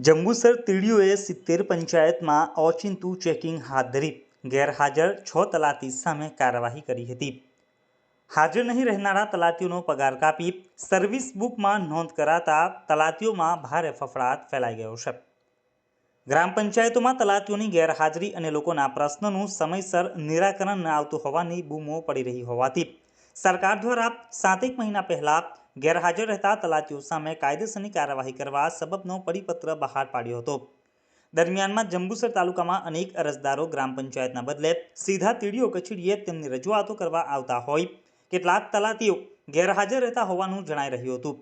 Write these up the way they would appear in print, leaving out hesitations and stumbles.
જંબુસર તીડીઓએ 70 પંચાયતમાં ઓચિંતું ચેકિંગ હાથ ધરી ગેરહાજર 6 તલાટી સામે કાર્યવાહી કરી હતી। હાજર નહીં રહેનારા તલાટીઓનો પગાર કાપી સર્વિસ બુકમાં નોંધ કરાતા તલાટીઓમાં ભારે ફફડાટ ફેલાઈ ગયો છે। ગ્રામ પંચાયતોમાં તલાટીઓની ગેરહાજરી અને લોકોના પ્રશ્નોનું સમયસર નિરાકરણ ન આવતું હોવાની બૂમો પડી રહી હોવાથી સરકાર દ્વારા 7 મહિના પહેલા ગેરહાજર રહેતા તલાટીઓ સામે કાયદેસરની કાર્યવાહી કરવા સબબનો પરિપત્ર બહાર પાડ્યો હતો। દરમિયાનમાં જંબુસર તાલુકામાં અનેક અરજદારો ગ્રામ પંચાયતના બદલે સીધા તીડીઓ કચેરીએ તેમની રજૂઆતો કરવા આવતા હોય કેટલાક તલાટીઓ ગેરહાજર રહેતા હોવાનું જણાઈ રહ્યું હતું,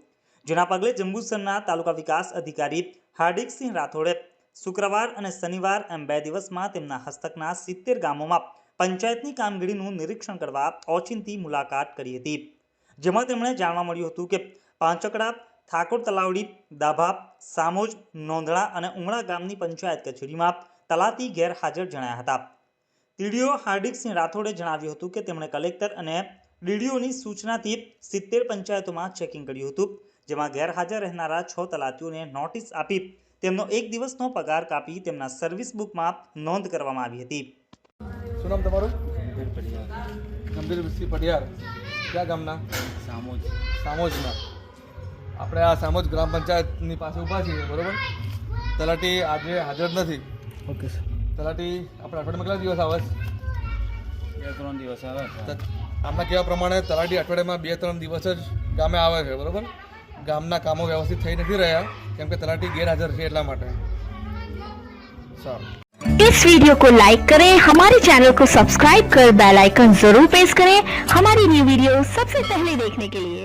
જેના પગલે જંબુસરના તાલુકા વિકાસ અધિકારી હાર્દિકસિંહ રાઠોડે શુક્રવાર અને શનિવાર એમ 2 દિવસમાં તેમના હસ્તકના 70 ગામોમાં પંચાયતની કામગીરીનું નિરીક્ષણ કરવા ઓચિંતી મુલાકાત કરી હતી, જેમાં તેમણે જાણવા મળ્યું હતું કે પાંચકડા, ઠાકોર તલાવડી, દાભા, સામોજ, નોંધણા અને ઉમરા ગામની પંચાયત કચેરીમાં તલાટી ગેરહાજર જણાયા હતા। તીડીઓ હાર્દિકસિંહ રાઠોડે જણાવ્યું હતું કે તેમણે કલેક્ટર અને ડીડીઓની સૂચનાથી 70 પંચાયતોમાં ચેકિંગ કર્યું હતું, જેમાં ગેરહાજર રહેનારા 6 તલાટીઓને નોટિસ આપી તેમનો 1 દિવસનો પગાર કાપી તેમના સર્વિસ બુકમાં નોંધ કરવામાં આવી હતી। શું નામ તમારું? ગંભીરસિંહ પઢિયાર। ક્યાં ગામના? સામોજ। સામોજના। આપણે આ સામોજ ગ્રામ પંચાયતની પાસે ઊભા છીએ, બરોબર? તલાટી આજે હાજર નથી। Okay sir. તલાટી આપણે અઠવાડિયામાં કેટલા દિવસ આવે? 2-3 દિવસ આવે છે। આમના કહેવા પ્રમાણે તલાટી અઠવાડિયામાં 2-3 દિવસ જ ગામે આવે છે, બરોબર? ગામના કામો વ્યવસ્થિત થઈ નથી રહ્યા કેમ કે તલાટી ગેરહાજર છે એટલા માટે। સારું। इस वीडियो को लाइक करें, हमारे चैनल को सब्सक्राइब कर बेल आइकन जरूर प्रेस करें हमारी न्यू वीडियो सबसे पहले देखने के लिए।